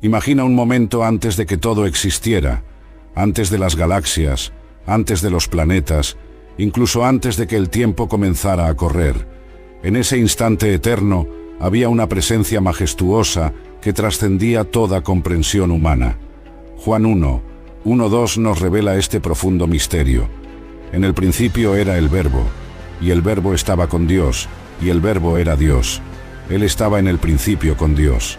Imagina un momento antes de que todo existiera, antes de las galaxias, antes de los planetas, incluso antes de que el tiempo comenzara a correr. En ese instante eterno había una presencia majestuosa que trascendía toda comprensión humana. Juan 1:2 nos revela este profundo misterio. En el principio era el Verbo, y el Verbo estaba con Dios, y el Verbo era Dios. Él estaba en el principio con Dios.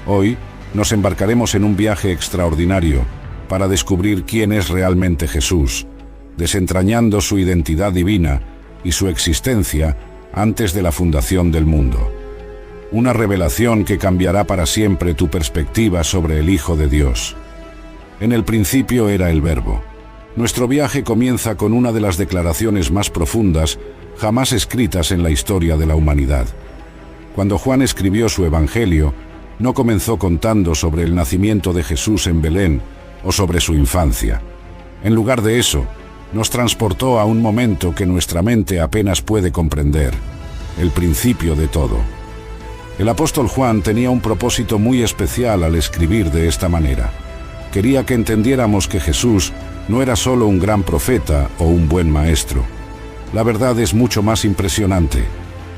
Hoy nos embarcaremos en un viaje extraordinario para descubrir quién es realmente Jesús, desentrañando su identidad divina y su existencia antes de la fundación del mundo. Una revelación que cambiará para siempre tu perspectiva sobre el Hijo de Dios. En el principio era el Verbo. Nuestro viaje comienza con una de las declaraciones más profundas jamás escritas en la historia de la humanidad. Cuando Juan escribió su Evangelio, no comenzó contando sobre el nacimiento de Jesús en Belén o sobre su infancia. En lugar de eso, nos transportó a un momento que nuestra mente apenas puede comprender, el principio de todo. El apóstol Juan tenía un propósito muy especial al escribir de esta manera. Quería que entendiéramos que Jesús no era solo un gran profeta o un buen maestro. La verdad es mucho más impresionante.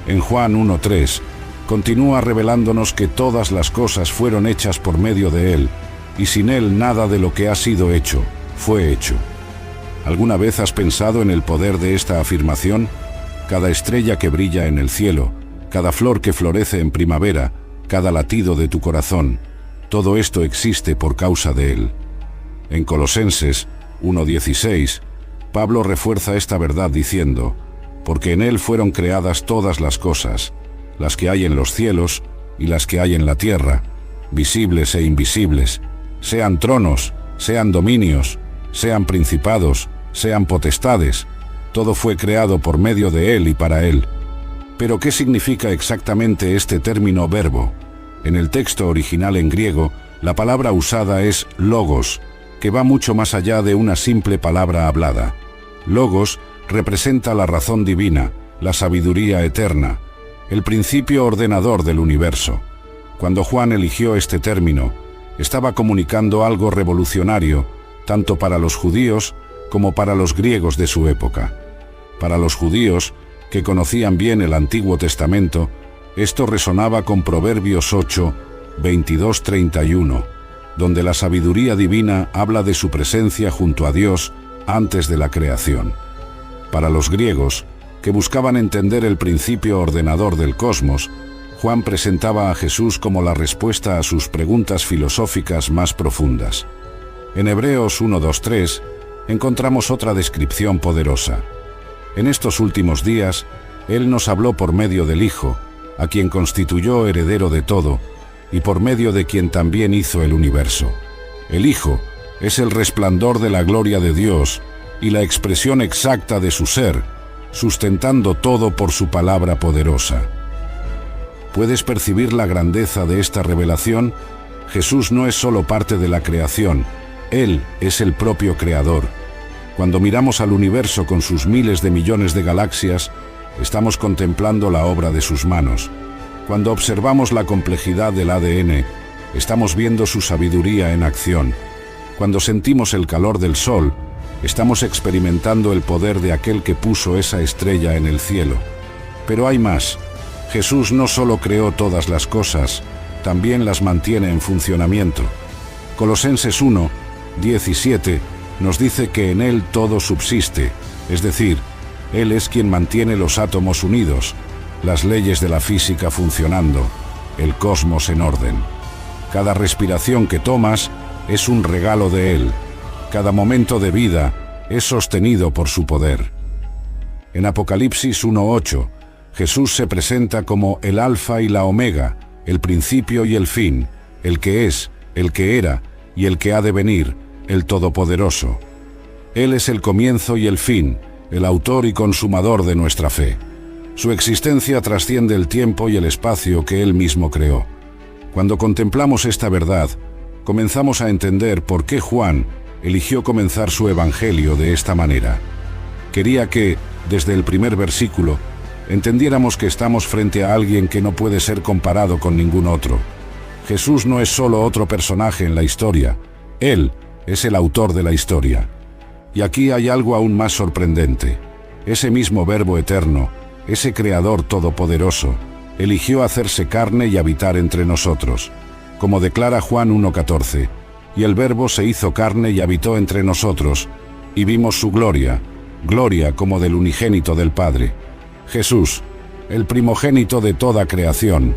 En Juan 1:3, continúa revelándonos que todas las cosas fueron hechas por medio de Él, y sin Él nada de lo que ha sido hecho fue hecho. ¿Alguna vez has pensado en el poder de esta afirmación? Cada estrella que brilla en el cielo, cada flor que florece en primavera, cada latido de tu corazón, todo esto existe por causa de Él. En Colosenses 1:16, Pablo refuerza esta verdad diciendo: porque en Él fueron creadas todas las cosas, las que hay en los cielos y las que hay en la tierra, visibles e invisibles, sean tronos, sean dominios, sean principados, sean potestades, todo fue creado por medio de Él y para Él. Pero ¿qué significa exactamente este término verbo? En el texto original en griego, la palabra usada es logos, que va mucho más allá de una simple palabra hablada. Logos representa la razón divina, la sabiduría eterna, el principio ordenador del universo. Cuando Juan eligió este término, estaba comunicando algo revolucionario, tanto para los judíos como para los griegos de su época. Para los judíos, que conocían bien el Antiguo Testamento, esto resonaba con Proverbios 8:22-31, donde la sabiduría divina habla de su presencia junto a Dios antes de la creación. Para los griegos, que buscaban entender el principio ordenador del cosmos, Juan presentaba a Jesús como la respuesta a sus preguntas filosóficas más profundas. En Hebreos 1:2-3 encontramos otra descripción poderosa. En estos últimos días, Él nos habló por medio del Hijo, a quien constituyó heredero de todo, y por medio de quien también hizo el universo. El Hijo es el resplandor de la gloria de Dios y la expresión exacta de su ser, sustentando todo por su palabra poderosa. ¿Puedes percibir la grandeza de esta revelación? Jesús no es solo parte de la creación, Él es el propio Creador. Cuando miramos al universo con sus miles de millones de galaxias, estamos contemplando la obra de sus manos. Cuando observamos la complejidad del ADN, estamos viendo su sabiduría en acción. Cuando sentimos el calor del sol, estamos experimentando el poder de aquel que puso esa estrella en el cielo. Pero hay más. Jesús no solo creó todas las cosas, también las mantiene en funcionamiento. Colosenses 1:17 nos dice que en Él todo subsiste, es decir, Él es quien mantiene los átomos unidos, las leyes de la física funcionando, el cosmos en orden. Cada respiración que tomas es un regalo de Él. Cada momento de vida es sostenido por su poder. En Apocalipsis 1:8, Jesús se presenta como el Alfa y la Omega, el principio y el fin, el que es, el que era y el que ha de venir, el Todopoderoso. Él es el comienzo y el fin, el autor y consumador de nuestra fe. Su existencia trasciende el tiempo y el espacio que Él mismo creó. Cuando contemplamos esta verdad, comenzamos a entender por qué Juan eligió comenzar su evangelio de esta manera. Quería que, desde el primer versículo, entendiéramos que estamos frente a alguien que no puede ser comparado con ningún otro. Jesús no es solo otro personaje en la historia, Él es el autor de la historia. Y aquí hay algo aún más sorprendente. Ese mismo Verbo eterno, ese Creador todopoderoso, eligió hacerse carne y habitar entre nosotros. Como declara Juan 1:14, y el Verbo se hizo carne y habitó entre nosotros, y vimos su gloria, gloria como del unigénito del Padre. Jesús, el primogénito de toda creación.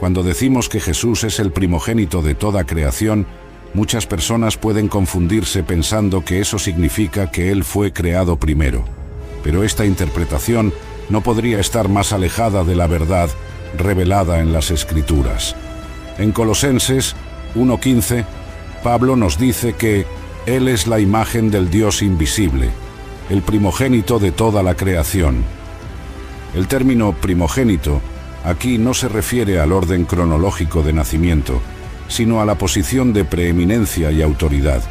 Cuando decimos que Jesús es el primogénito de toda creación, muchas personas pueden confundirse pensando que eso significa que Él fue creado primero. Pero esta interpretación no podría estar más alejada de la verdad revelada en las Escrituras. En Colosenses 1:15, Pablo nos dice que Él es la imagen del Dios invisible, el primogénito de toda la creación. El término primogénito aquí no se refiere al orden cronológico de nacimiento, sino a la posición de preeminencia y autoridad.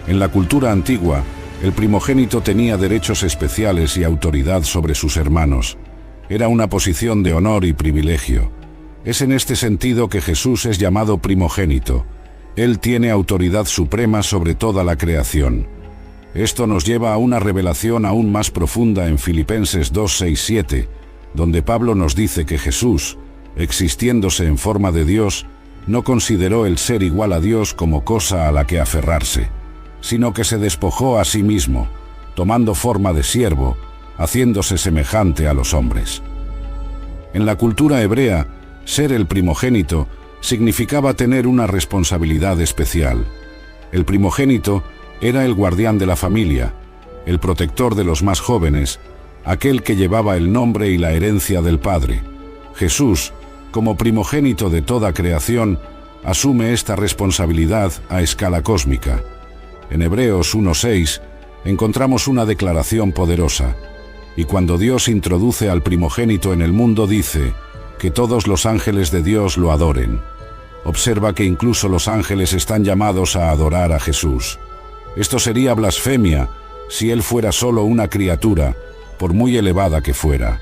En la cultura antigua, el primogénito tenía derechos especiales y autoridad sobre sus hermanos. Era una posición de honor y privilegio. Es en este sentido que Jesús es llamado primogénito. Él tiene autoridad suprema sobre toda la creación. Esto nos lleva a una revelación aún más profunda en Filipenses 2:6-7, donde Pablo nos dice que Jesús, existiéndose en forma de Dios, no consideró el ser igual a Dios como cosa a la que aferrarse, sino que se despojó a sí mismo, tomando forma de siervo, haciéndose semejante a los hombres. En la cultura hebrea, ser el primogénito significaba tener una responsabilidad especial. El primogénito era el guardián de la familia, el protector de los más jóvenes, aquel que llevaba el nombre y la herencia del Padre. Jesús, como primogénito de toda creación, asume esta responsabilidad a escala cósmica. En Hebreos 1:6 encontramos una declaración poderosa. Y cuando Dios introduce al primogénito en el mundo, dice que todos los ángeles de Dios lo adoren. Observa que incluso los ángeles están llamados a adorar a Jesús. Esto sería blasfemia si Él fuera solo una criatura, por muy elevada que fuera.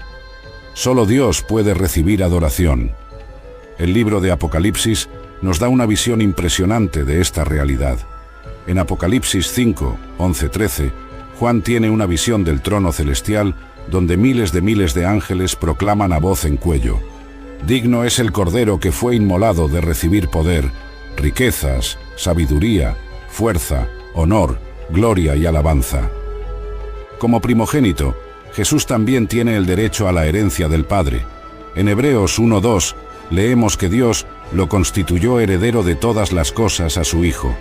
Solo Dios puede recibir adoración. El libro de Apocalipsis nos da una visión impresionante de esta realidad. En Apocalipsis 5:11-13, Juan tiene una visión del trono celestial donde miles de ángeles proclaman a voz en cuello: digno es el Cordero que fue inmolado de recibir poder, riquezas, sabiduría, fuerza, honor, gloria y alabanza. Como primogénito, Jesús también tiene el derecho a la herencia del Padre. En Hebreos 1:2 leemos que Dios lo constituyó heredero de todas las cosas a su Hijo.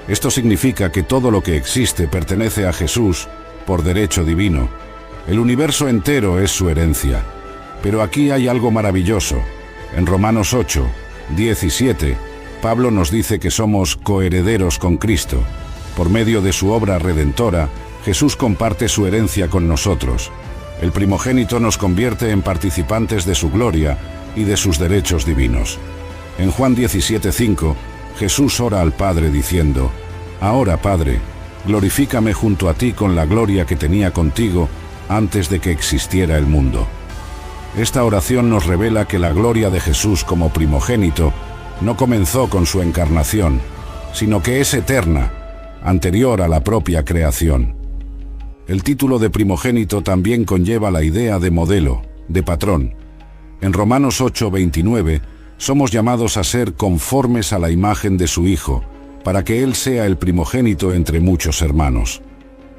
Esto significa que todo lo que existe pertenece a Jesús por derecho divino. El universo entero es su herencia. Pero aquí hay algo maravilloso. En Romanos 8:17, Pablo nos dice que somos coherederos con Cristo. Por medio de su obra redentora, Jesús comparte su herencia con nosotros. El primogénito nos convierte en participantes de su gloria y de sus derechos divinos. En Juan 17:5, Jesús ora al Padre diciendo: ahora, Padre, glorifícame junto a ti con la gloria que tenía contigo antes de que existiera el mundo. Esta oración nos revela que la gloria de Jesús como primogénito no comenzó con su encarnación, sino que es eterna, anterior a la propia creación. El título de primogénito también conlleva la idea de modelo, de patrón. En Romanos 8:29, somos llamados a ser conformes a la imagen de su Hijo, para que Él sea el primogénito entre muchos hermanos.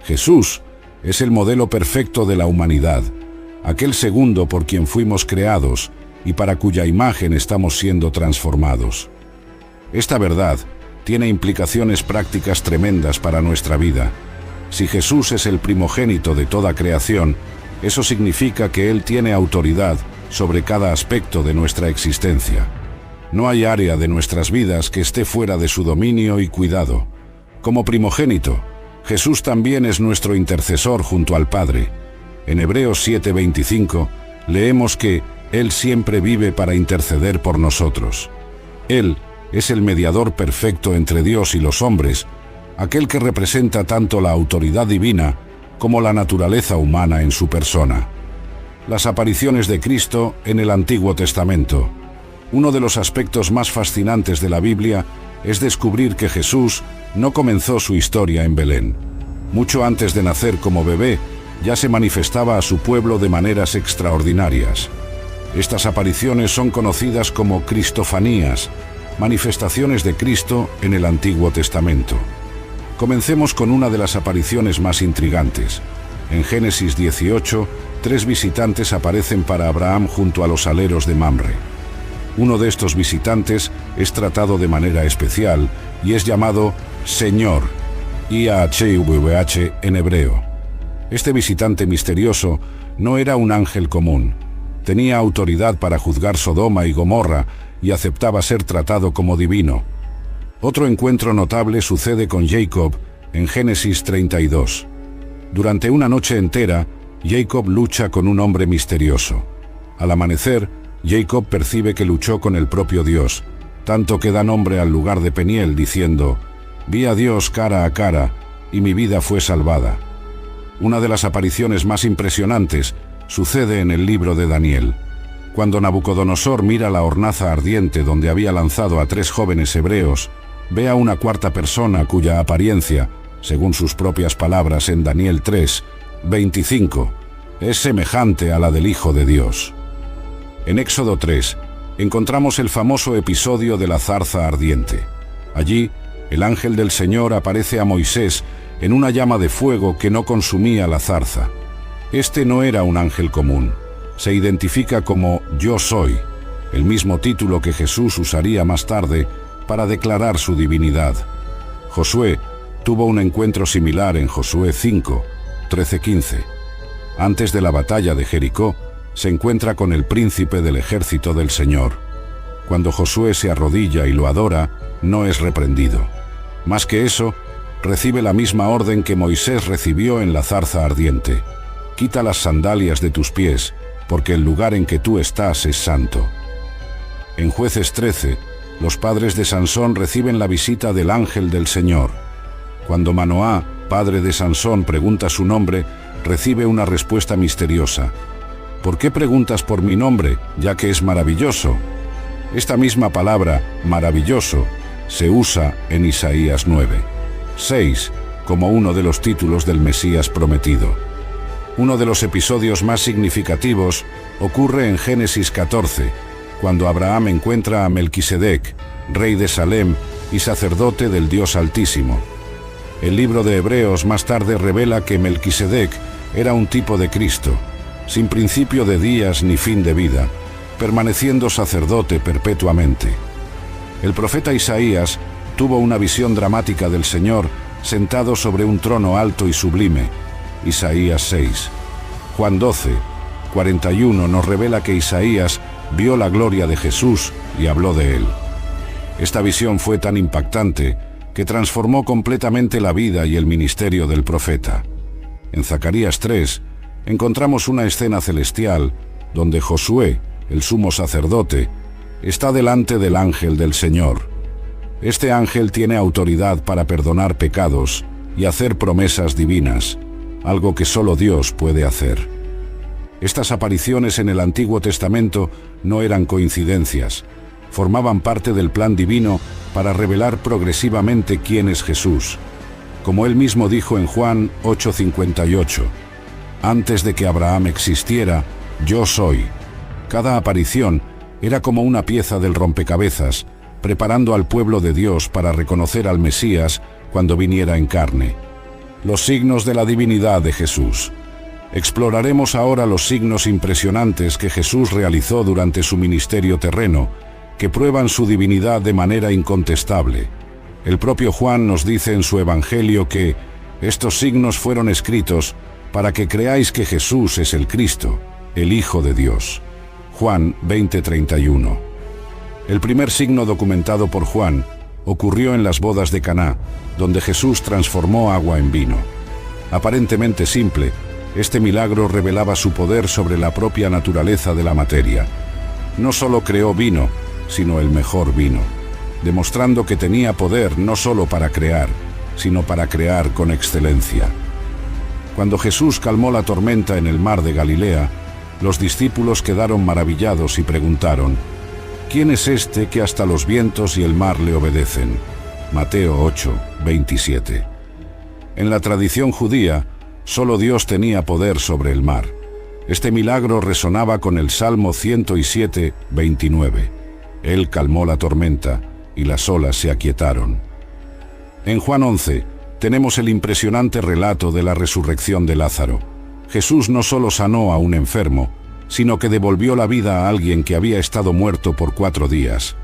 Jesús es el modelo perfecto de la humanidad, aquel segundo por quien fuimos creados y para cuya imagen estamos siendo transformados. Esta verdad tiene implicaciones prácticas tremendas para nuestra vida. Si Jesús es el primogénito de toda creación, eso significa que Él tiene autoridad sobre cada aspecto de nuestra existencia. No hay área de nuestras vidas que esté fuera de su dominio y cuidado. Como primogénito, Jesús también es nuestro intercesor junto al Padre. En Hebreos 7:25 leemos que Él siempre vive para interceder por nosotros. Él es el mediador perfecto entre Dios y los hombres, aquel que representa tanto la autoridad divina como la naturaleza humana en su persona. Las apariciones de Cristo en el Antiguo Testamento. Uno de los aspectos más fascinantes de la Biblia es descubrir que Jesús no comenzó su historia en Belén. Mucho antes de nacer como bebé, ya se manifestaba a su pueblo de maneras extraordinarias. Estas apariciones son conocidas como cristofanías, manifestaciones de Cristo en el Antiguo Testamento. Comencemos con una de las apariciones más intrigantes. En Génesis 18, 3 visitantes aparecen para Abraham junto a los aleros de Mamre. Uno de estos visitantes es tratado de manera especial y es llamado Señor, IAHVH en hebreo. Este visitante misterioso no era un ángel común. Tenía autoridad para juzgar Sodoma y Gomorra y aceptaba ser tratado como divino. Otro encuentro notable sucede con Jacob en Génesis 32. Durante una noche entera, Jacob lucha con un hombre misterioso. Al amanecer, Jacob percibe que luchó con el propio Dios, tanto que da nombre al lugar de Peniel, diciendo: «Vi a Dios cara a cara, y mi vida fue salvada». Una de las apariciones más impresionantes sucede en el libro de Daniel. Cuando Nabucodonosor mira la hornaza ardiente donde había lanzado a 3 jóvenes hebreos, ve a una cuarta persona cuya apariencia, según sus propias palabras en Daniel 3, 25, es semejante a la del Hijo de Dios. En Éxodo 3, encontramos el famoso episodio de la zarza ardiente. Allí, el ángel del Señor aparece a Moisés en una llama de fuego que no consumía la zarza. Este no era un ángel común. Se identifica como Yo Soy, el mismo título que Jesús usaría más tarde para declarar su divinidad. Josué tuvo un encuentro similar en Josué 5, 13-15. Antes de la batalla de Jericó, se encuentra con el príncipe del ejército del Señor. Cuando Josué se arrodilla y lo adora, no es reprendido. Más que eso, recibe la misma orden que Moisés recibió en la zarza ardiente: «Quita las sandalias de tus pies, porque el lugar en que tú estás es santo». En Jueces 13, los padres de Sansón reciben la visita del ángel del Señor. Cuando Manoá, padre de Sansón, pregunta su nombre, recibe una respuesta misteriosa: «¿Por qué preguntas por mi nombre, ya que es maravilloso?». Esta misma palabra, maravilloso, se usa en Isaías 9, 6, como uno de los títulos del Mesías prometido. Uno de los episodios más significativos ocurre en Génesis 14, cuando Abraham encuentra a Melquisedec, rey de Salem y sacerdote del Dios Altísimo. El libro de Hebreos más tarde revela que Melquisedec era un tipo de Cristo, sin principio de días ni fin de vida, permaneciendo sacerdote perpetuamente. El profeta Isaías tuvo una visión dramática del Señor sentado sobre un trono alto y sublime. Isaías 6. Juan 12, 41 nos revela que Isaías vio la gloria de Jesús y habló de él. Esta visión fue tan impactante que transformó completamente la vida y el ministerio del profeta. En Zacarías 3 encontramos una escena celestial donde Josué, el sumo sacerdote, está delante del ángel del Señor. Este ángel tiene autoridad para perdonar pecados y hacer promesas divinas, algo que solo Dios puede hacer. Estas apariciones en el Antiguo Testamento no eran coincidencias, formaban parte del plan divino para revelar progresivamente quién es Jesús. Como él mismo dijo en Juan 8:58, «Antes de que Abraham existiera, yo soy». Cada aparición era como una pieza del rompecabezas, preparando al pueblo de Dios para reconocer al Mesías cuando viniera en carne. Los signos de la divinidad de Jesús. Exploraremos ahora los signos impresionantes que Jesús realizó durante su ministerio terreno, que prueban su divinidad de manera incontestable. El propio Juan nos dice en su Evangelio que estos signos fueron escritos para que creáis que Jesús es el Cristo, el Hijo de Dios. Juan 20:31. El primer signo documentado por Juan ocurrió en las bodas de Caná, donde Jesús transformó agua en vino. Aparentemente simple, este milagro revelaba su poder sobre la propia naturaleza de la materia. No solo creó vino, sino el mejor vino, demostrando que tenía poder no solo para crear, sino para crear con excelencia. Cuando Jesús calmó la tormenta en el mar de Galilea, los discípulos quedaron maravillados y preguntaron: ¿Quién es este que hasta los vientos y el mar le obedecen? Mateo 8, 27. En la tradición judía, solo Dios tenía poder sobre el mar. Este milagro resonaba con el Salmo 107, 29. Él calmó la tormenta y las olas se aquietaron. En Juan 11, tenemos el impresionante relato de la resurrección de Lázaro. Jesús no solo sanó a un enfermo, sino que devolvió la vida a alguien que había estado muerto por 4 días.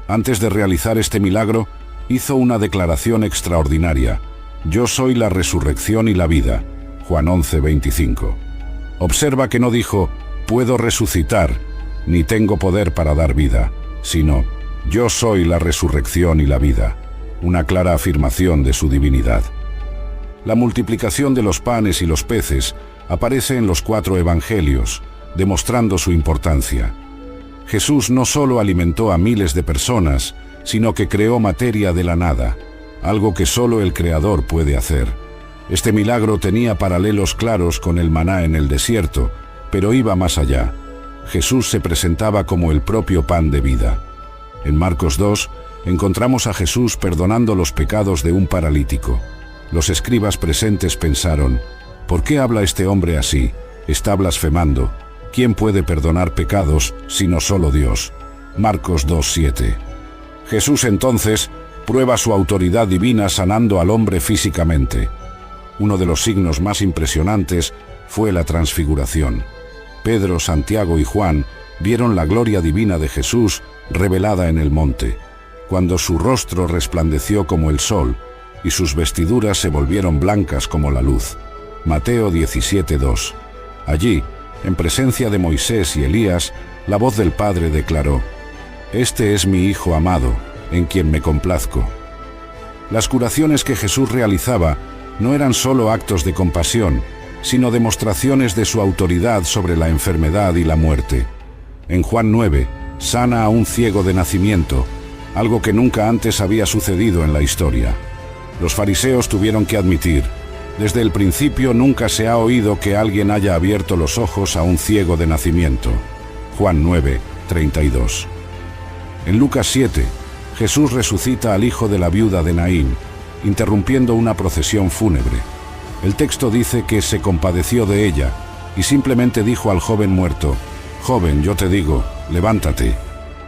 Antes de realizar este milagro, hizo una declaración extraordinaria: «Yo soy la resurrección y la vida». Juan 11, 25. Observa que no dijo, «Puedo resucitar», ni «Tengo poder para dar vida», sino, «Yo soy la resurrección y la vida», una clara afirmación de su divinidad. La multiplicación de los panes y los peces aparece en los 4 evangelios, demostrando su importancia. Jesús no solo alimentó a miles de personas, sino que creó materia de la nada, algo que solo el Creador puede hacer. Este milagro tenía paralelos claros con el maná en el desierto, pero iba más allá. Jesús se presentaba como el propio pan de vida. En Marcos 2, encontramos a Jesús perdonando los pecados de un paralítico. Los escribas presentes pensaron, «¿Por qué habla este hombre así? Está blasfemando. ¿Quién puede perdonar pecados sino solo Dios?» Marcos 2:7. Jesús entonces prueba su autoridad divina sanando al hombre físicamente. Uno de los signos más impresionantes fue la transfiguración. Pedro, Santiago y Juan vieron la gloria divina de Jesús revelada en el monte, cuando su rostro resplandeció como el sol y sus vestiduras se volvieron blancas como la luz. Mateo 17:2. Allí, en presencia de Moisés y Elías, la voz del Padre declaró: «Este es mi Hijo amado, en quien me complazco». Las curaciones que Jesús realizaba no eran solo actos de compasión, sino demostraciones de su autoridad sobre la enfermedad y la muerte. En Juan 9, sana a un ciego de nacimiento, algo que nunca antes había sucedido en la historia. Los fariseos tuvieron que admitir: «Desde el principio nunca se ha oído que alguien haya abierto los ojos a un ciego de nacimiento». Juan 9, 32. En Lucas 7, Jesús resucita al hijo de la viuda de Naín, interrumpiendo una procesión fúnebre. El texto dice que se compadeció de ella y simplemente dijo al joven muerto: «Joven, yo te digo, levántate».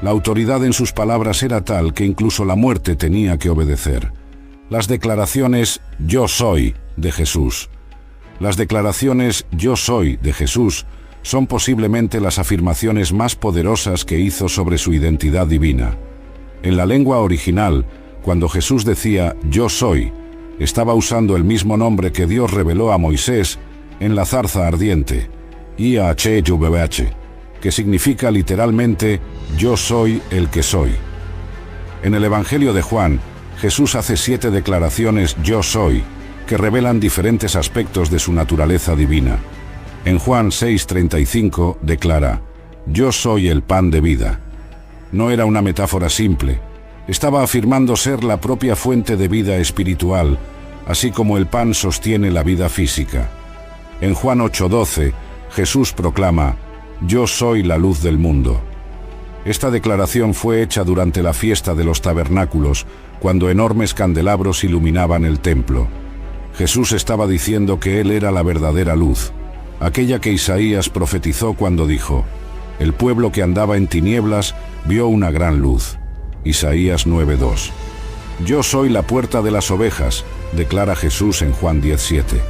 La autoridad en sus palabras era tal que incluso la muerte tenía que obedecer. Las declaraciones «Yo soy» de Jesús. Las declaraciones «Yo soy» de Jesús son posiblemente las afirmaciones más poderosas que hizo sobre su identidad divina. En la lengua original, cuando Jesús decía «Yo soy», estaba usando el mismo nombre que Dios reveló a Moisés en la zarza ardiente, YHWH, que significa literalmente «Yo soy el que soy». En el Evangelio de Juan, Jesús hace 7 declaraciones «Yo soy», que revelan diferentes aspectos de su naturaleza divina. En Juan 6:35 declara: «Yo soy el pan de vida». No era una metáfora simple. Estaba afirmando ser la propia fuente de vida espiritual, así como el pan sostiene la vida física. En Juan 8:12, Jesús proclama: «Yo soy la luz del mundo». Esta declaración fue hecha durante la fiesta de los tabernáculos, cuando enormes candelabros iluminaban el templo. Jesús estaba diciendo que Él era la verdadera luz, aquella que Isaías profetizó cuando dijo: «El pueblo que andaba en tinieblas vio una gran luz». Isaías 9:2. «Yo soy la puerta de las ovejas», declara Jesús en Juan 10:7.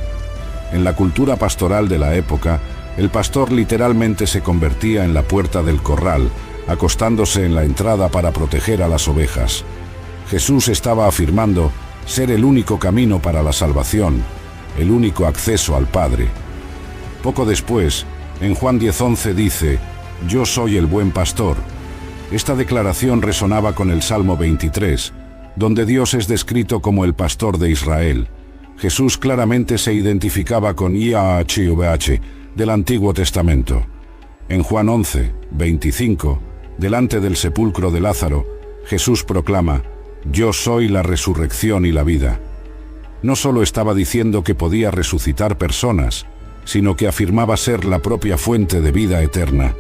En la cultura pastoral de la época, el pastor literalmente se convertía en la puerta del corral, acostándose en la entrada para proteger a las ovejas. Jesús estaba afirmando ser el único camino para la salvación, el único acceso al Padre. Poco después, en Juan 10:11 dice: «Yo soy el buen pastor». Esta declaración resonaba con el Salmo 23, donde Dios es descrito como el pastor de Israel. Jesús claramente se identificaba con YHWH del Antiguo Testamento. En Juan 11:25, delante del sepulcro de Lázaro, Jesús proclama: «Yo soy la resurrección y la vida». No solo estaba diciendo que podía resucitar personas, sino que afirmaba ser la propia fuente de vida eterna.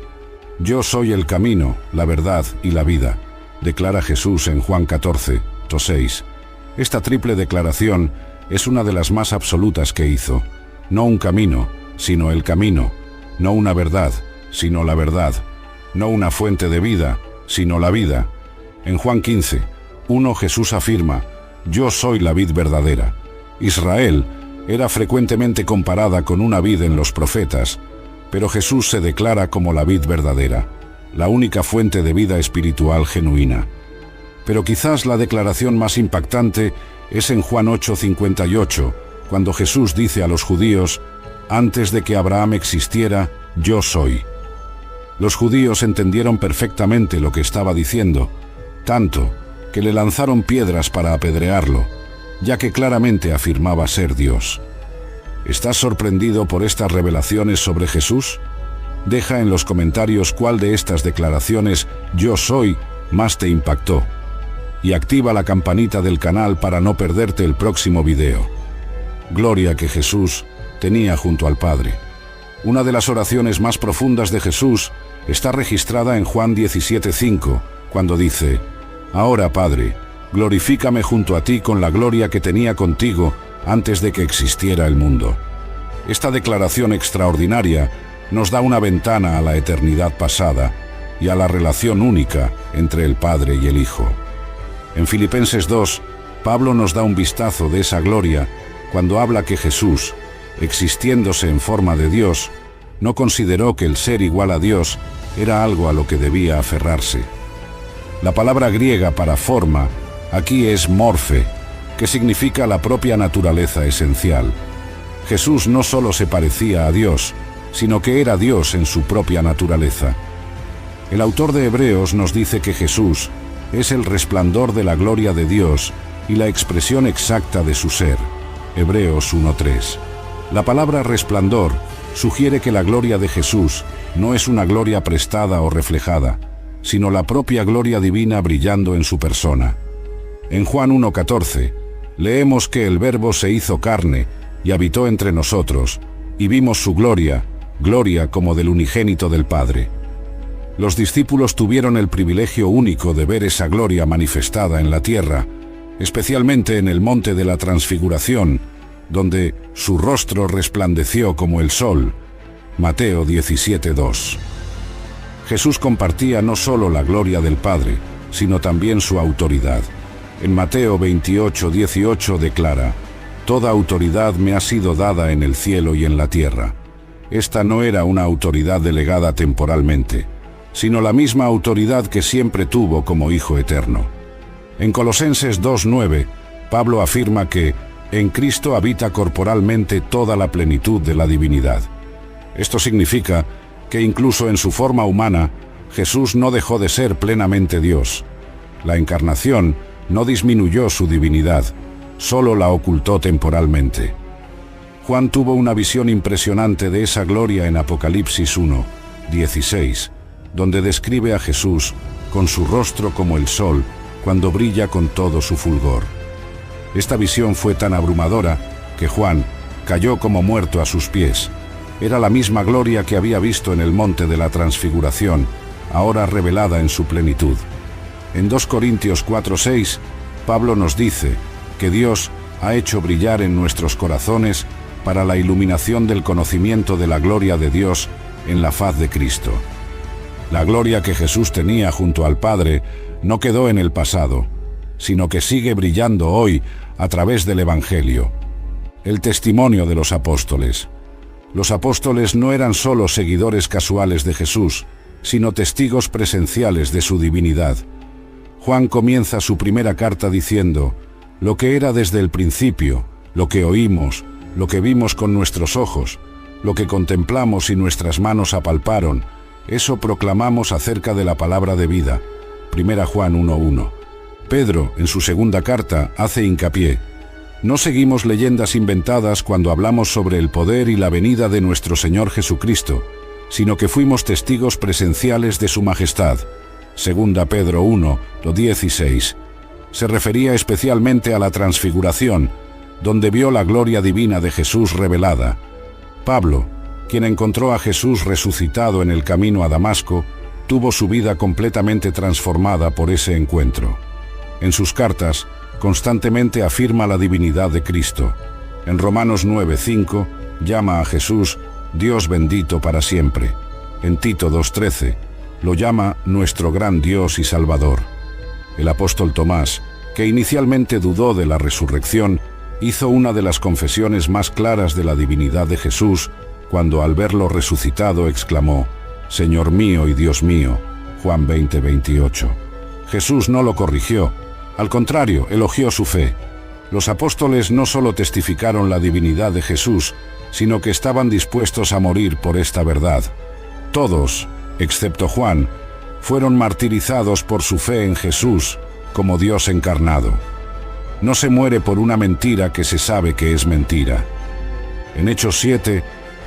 Yo soy el camino, la verdad y la vida, declara Jesús en Juan 14, 6. Esta triple declaración es una de las más absolutas que hizo. No un camino, sino el camino. No una verdad, sino la verdad. No una fuente de vida, sino la vida. En Juan 15, 1 Jesús afirma: yo soy la vid verdadera. Israel era frecuentemente comparada con una vid en los profetas, pero Jesús se declara como la vid verdadera, la única fuente de vida espiritual genuina. Pero quizás la declaración más impactante es en Juan 8:58, cuando Jesús dice a los judíos: antes de que Abraham existiera, yo soy. Los judíos entendieron perfectamente lo que estaba diciendo, tanto que le lanzaron piedras para apedrearlo, ya que claramente afirmaba ser Dios. ¿Estás sorprendido por estas revelaciones sobre Jesús? Deja en los comentarios cuál de estas declaraciones "yo soy" más te impactó. Y activa la campanita del canal para no perderte el próximo video. Gloria que Jesús tenía junto al Padre. Una de las oraciones más profundas de Jesús está registrada en Juan 17:5, cuando dice: ahora, Padre, glorifícame junto a ti con la gloria que tenía contigo antes de que existiera el mundo. Esta declaración extraordinaria nos da una ventana a la eternidad pasada y a la relación única entre el Padre y el Hijo. En Filipenses 2, Pablo nos da un vistazo de esa gloria cuando habla que Jesús, existiéndose en forma de Dios, no consideró que el ser igual a Dios era algo a lo que debía aferrarse. La palabra griega para forma aquí es morfe, que significa la propia naturaleza esencial. Jesús no solo se parecía a Dios, sino que era Dios en su propia naturaleza. El autor de Hebreos nos dice que Jesús es el resplandor de la gloria de Dios y la expresión exacta de su ser. Hebreos 1:3. La palabra resplandor sugiere que la gloria de Jesús no es una gloria prestada o reflejada, sino la propia gloria divina brillando en su persona. En Juan 1:14, leemos que el Verbo se hizo carne y habitó entre nosotros, y vimos su gloria, gloria como del unigénito del Padre. Los discípulos tuvieron el privilegio único de ver esa gloria manifestada en la tierra, especialmente en el monte de la Transfiguración, donde su rostro resplandeció como el sol. Mateo 17:2. Jesús compartía no solo la gloria del Padre, sino también su autoridad. En Mateo 28:18 declara: toda autoridad me ha sido dada en el cielo y en la tierra. Esta no era una autoridad delegada temporalmente, sino la misma autoridad que siempre tuvo como Hijo eterno. En Colosenses 2:9, Pablo afirma que en Cristo habita corporalmente toda la plenitud de la divinidad. Esto significa que incluso en su forma humana, Jesús no dejó de ser plenamente Dios. La encarnación no disminuyó su divinidad, solo la ocultó temporalmente. Juan tuvo una visión impresionante de esa gloria en Apocalipsis 1:16, donde describe a Jesús con su rostro como el sol, cuando brilla con todo su fulgor. Esta visión fue tan abrumadora que Juan cayó como muerto a sus pies. Era la misma gloria que había visto en el monte de la Transfiguración, ahora revelada en su plenitud. En 2 Corintios 4:6, Pablo nos dice que Dios ha hecho brillar en nuestros corazones para la iluminación del conocimiento de la gloria de Dios en la faz de Cristo. La gloria que Jesús tenía junto al Padre no quedó en el pasado, sino que sigue brillando hoy a través del Evangelio. El testimonio de los apóstoles. Los apóstoles no eran solo seguidores casuales de Jesús, sino testigos presenciales de su divinidad. Juan comienza su primera carta diciendo: lo que era desde el principio, lo que oímos, lo que vimos con nuestros ojos, lo que contemplamos y nuestras manos apalparon, eso proclamamos acerca de la palabra de vida. 1 Juan 1:1. Pedro, en su segunda carta, hace hincapié: no seguimos leyendas inventadas cuando hablamos sobre el poder y la venida de nuestro Señor Jesucristo, sino que fuimos testigos presenciales de su majestad. 2 Pedro 1:16. Se refería especialmente a la Transfiguración, donde vio la gloria divina de Jesús revelada. Pablo, quien encontró a Jesús resucitado en el camino a Damasco, tuvo su vida completamente transformada por ese encuentro. En sus cartas, constantemente afirma la divinidad de Cristo. En Romanos 9:5, llama a Jesús Dios bendito para siempre. En Tito 2:13, lo llama nuestro gran Dios y Salvador. El apóstol Tomás, que inicialmente dudó de la resurrección, hizo una de las confesiones más claras de la divinidad de Jesús, cuando al verlo resucitado exclamó, Señor mío y Dios mío, Juan 20:28. Jesús no lo corrigió, al contrario, elogió su fe. Los apóstoles no solo testificaron la divinidad de Jesús, sino que estaban dispuestos a morir por esta verdad. Todos, excepto Juan, fueron martirizados por su fe en Jesús como Dios encarnado. No se muere por una mentira que se sabe que es mentira. En Hechos 7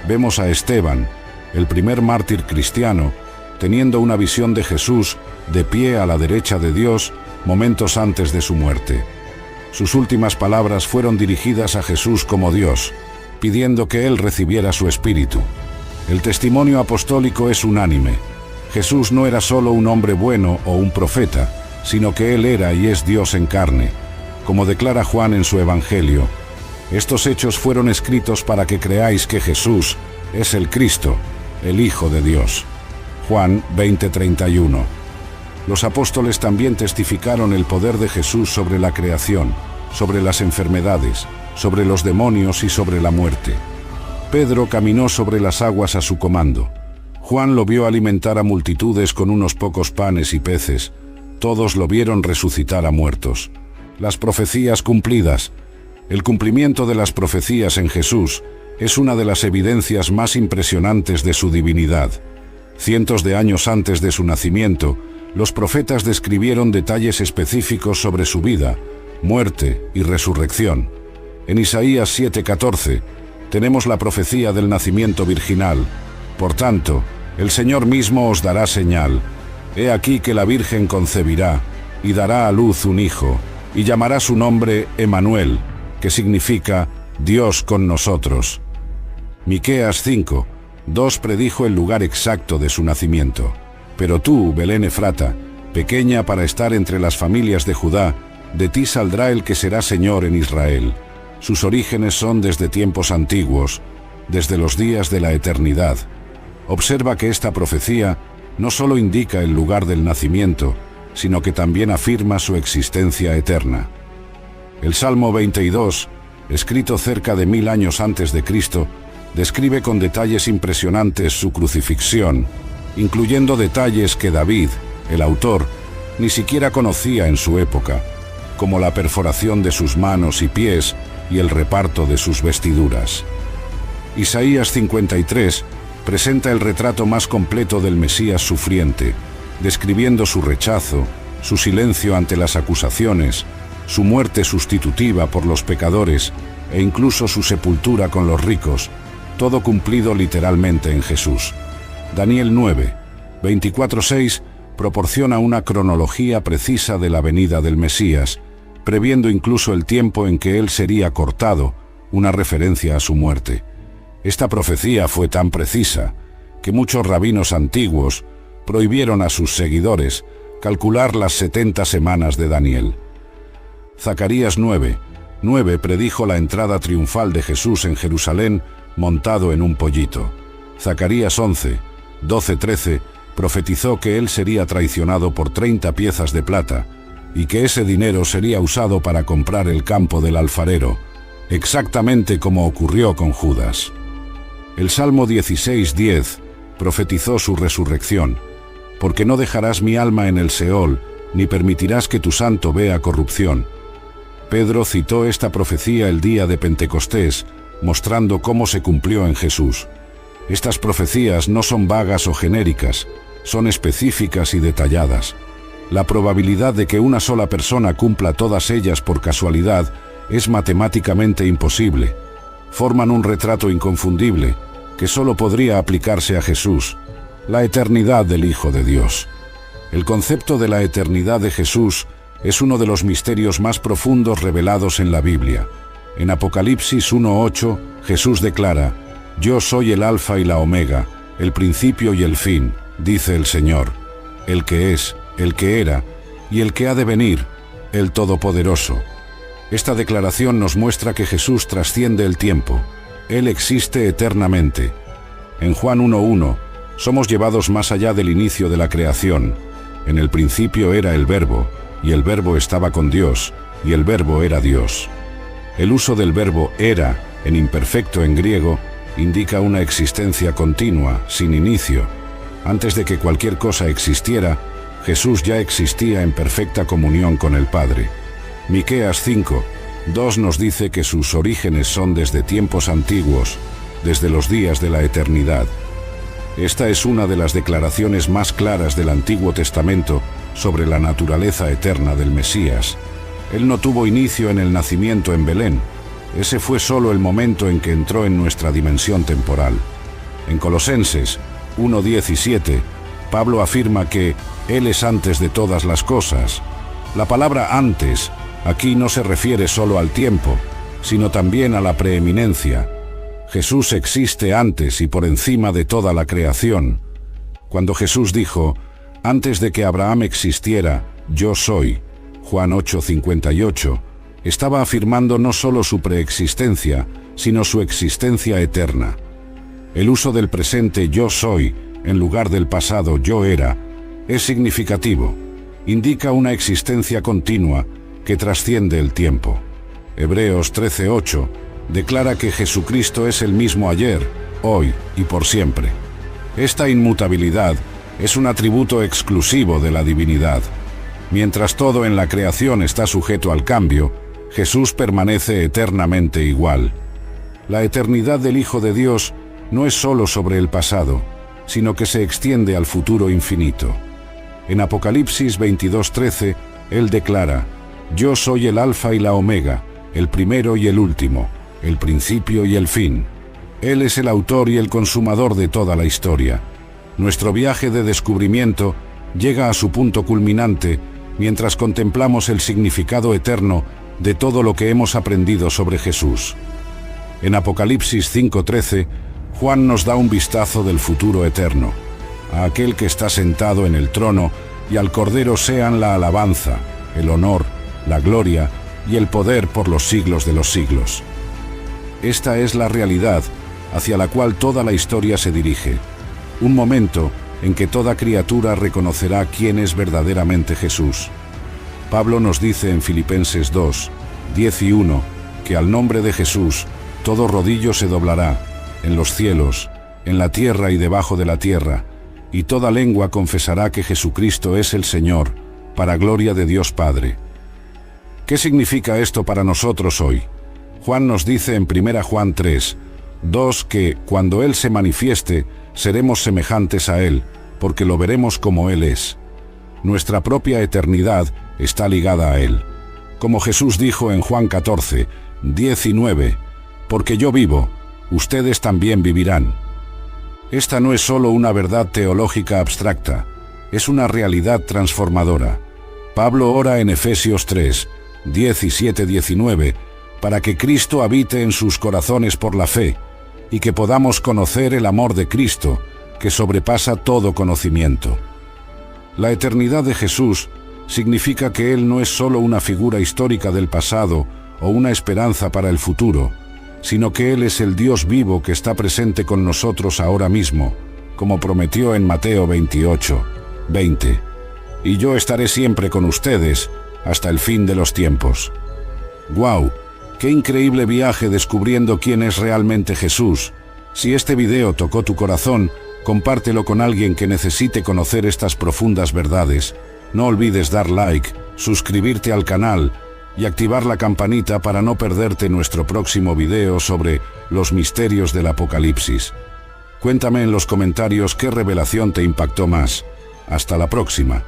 vemos a Esteban, el primer mártir cristiano, teniendo una visión de Jesús de pie a la derecha de Dios momentos antes de su muerte. Sus últimas palabras fueron dirigidas a Jesús como Dios, pidiendo que Él recibiera su espíritu. El testimonio apostólico es unánime. Jesús no era solo un hombre bueno o un profeta, sino que Él era y es Dios en carne. Como declara Juan en su Evangelio, estos hechos fueron escritos para que creáis que Jesús es el Cristo, el Hijo de Dios. Juan 20:31. Los apóstoles también testificaron el poder de Jesús sobre la creación, sobre las enfermedades, sobre los demonios y sobre la muerte. Pedro caminó sobre las aguas a su comando. Juan lo vio alimentar a multitudes con unos pocos panes y peces. Todos lo vieron resucitar a muertos. Las profecías cumplidas. El cumplimiento de las profecías en Jesús es una de las evidencias más impresionantes de su divinidad. Cientos de años antes de su nacimiento, los profetas describieron detalles específicos sobre su vida, muerte y resurrección. En Isaías 7:14 tenemos la profecía del nacimiento virginal. Por tanto, el Señor mismo os dará señal. He aquí que la Virgen concebirá y dará a luz un hijo, y llamará su nombre Emanuel, que significa Dios con nosotros. Miqueas 5:2 predijo el lugar exacto de su nacimiento. Pero tú, Belén Efrata, pequeña para estar entre las familias de Judá, de ti saldrá el que será Señor en Israel. Sus orígenes son desde tiempos antiguos, desde los días de la eternidad. Observa que esta profecía no solo indica el lugar del nacimiento, sino que también afirma su existencia eterna. El Salmo 22, escrito cerca de 1000 años antes de Cristo, describe con detalles impresionantes su crucifixión, incluyendo detalles que David, el autor, ni siquiera conocía en su época, como la perforación de sus manos y pies y el reparto de sus vestiduras. Isaías 53 presenta el retrato más completo del Mesías sufriente, describiendo su rechazo, su silencio ante las acusaciones, su muerte sustitutiva por los pecadores e incluso su sepultura con los ricos, todo cumplido literalmente en Jesús. Daniel 9, 24:6 proporciona una cronología precisa de la venida del Mesías, previendo incluso el tiempo en que él sería cortado, una referencia a su muerte. Esta profecía fue tan precisa que muchos rabinos antiguos prohibieron a sus seguidores calcular las 70 semanas de Daniel. Zacarías 9:9 predijo la entrada triunfal de Jesús en Jerusalén montado en un pollito. Zacarías 11:12-13 profetizó que él sería traicionado por 30 piezas de plata y que ese dinero sería usado para comprar el campo del alfarero, exactamente como ocurrió con Judas. El Salmo 16:10 profetizó su resurrección, porque no dejarás mi alma en el Seol, ni permitirás que tu santo vea corrupción. Pedro citó esta profecía el día de Pentecostés, mostrando cómo se cumplió en Jesús. Estas profecías no son vagas o genéricas, son específicas y detalladas. La probabilidad de que una sola persona cumpla todas ellas por casualidad es matemáticamente imposible. Forman un retrato inconfundible que solo podría aplicarse a Jesús, la eternidad del Hijo de Dios. El concepto de la eternidad de Jesús es uno de los misterios más profundos revelados en la Biblia. En Apocalipsis 1:8, Jesús declara: «Yo soy el Alfa y la Omega, el principio y el fin, dice el Señor, el que es, el que era y el que ha de venir, el Todopoderoso. Esta declaración nos muestra que Jesús trasciende el tiempo. Él existe eternamente. En Juan 1:1, somos llevados más allá del inicio de la creación. En el principio era el Verbo, y el Verbo estaba con Dios, y el Verbo era Dios. El uso del verbo era, en imperfecto en griego, indica una existencia continua, sin inicio. Antes de que cualquier cosa existiera, Jesús ya existía en perfecta comunión con el Padre. Miqueas 5:2 nos dice que sus orígenes son desde tiempos antiguos, desde los días de la eternidad. Esta es una de las declaraciones más claras del Antiguo Testamento sobre la naturaleza eterna del Mesías. Él no tuvo inicio en el nacimiento en Belén. Ese fue solo el momento en que entró en nuestra dimensión temporal. En Colosenses 1:17, Pablo afirma que Él es antes de todas las cosas. La palabra antes aquí no se refiere solo al tiempo, sino también a la preeminencia. Jesús existe antes y por encima de toda la creación. Cuando Jesús dijo, antes de que Abraham existiera, yo soy, Juan 8:58, estaba afirmando no solo su preexistencia, sino su existencia eterna. El uso del presente yo soy, en lugar del pasado yo era, es significativo. Indica una existencia continua que trasciende el tiempo. Hebreos 13:8 declara que Jesucristo es el mismo ayer, hoy y por siempre. Esta inmutabilidad es un atributo exclusivo de la divinidad. Mientras todo en la creación está sujeto al cambio, Jesús permanece eternamente igual. La eternidad del Hijo de Dios no es solo sobre el pasado, sino que se extiende al futuro infinito. En Apocalipsis 22:13, Él declara, yo soy el Alfa y la Omega, el primero y el último, el principio y el fin. Él es el autor y el consumador de toda la historia. Nuestro viaje de descubrimiento llega a su punto culminante mientras contemplamos el significado eterno de todo lo que hemos aprendido sobre Jesús. En Apocalipsis 5:13, Juan nos da un vistazo del futuro eterno. A aquel que está sentado en el trono y al Cordero sean la alabanza, el honor, la gloria y el poder por los siglos de los siglos. Esta es la realidad hacia la cual toda la historia se dirige. Un momento en que toda criatura reconocerá quién es verdaderamente Jesús. Pablo nos dice en Filipenses 2:10-1 que al nombre de Jesús todo rodillo se doblará, en los cielos, en la tierra y debajo de la tierra, y toda lengua confesará que Jesucristo es el Señor, para gloria de Dios Padre. ¿Qué significa esto para nosotros hoy? Juan nos dice en 1 Juan 3:2 que cuando Él se manifieste, seremos semejantes a Él, porque lo veremos como Él es. Nuestra propia eternidad está ligada a Él. Como Jesús dijo en Juan 14:19, porque yo vivo, ustedes también vivirán. Esta no es solo una verdad teológica abstracta, es una realidad transformadora. Pablo ora en Efesios 3:17-19, para que Cristo habite en sus corazones por la fe, y que podamos conocer el amor de Cristo, que sobrepasa todo conocimiento. La eternidad de Jesús significa que Él no es solo una figura histórica del pasado o una esperanza para el futuro, sino que Él es el Dios vivo que está presente con nosotros ahora mismo, como prometió en Mateo 28:20. Y yo estaré siempre con ustedes hasta el fin de los tiempos. ¡Guau! ¡Qué increíble viaje descubriendo quién es realmente Jesús! Si este video tocó tu corazón, compártelo con alguien que necesite conocer estas profundas verdades. No olvides dar like, suscribirte al canal y activar la campanita para no perderte nuestro próximo video sobre los misterios del Apocalipsis. Cuéntame en los comentarios qué revelación te impactó más. Hasta la próxima.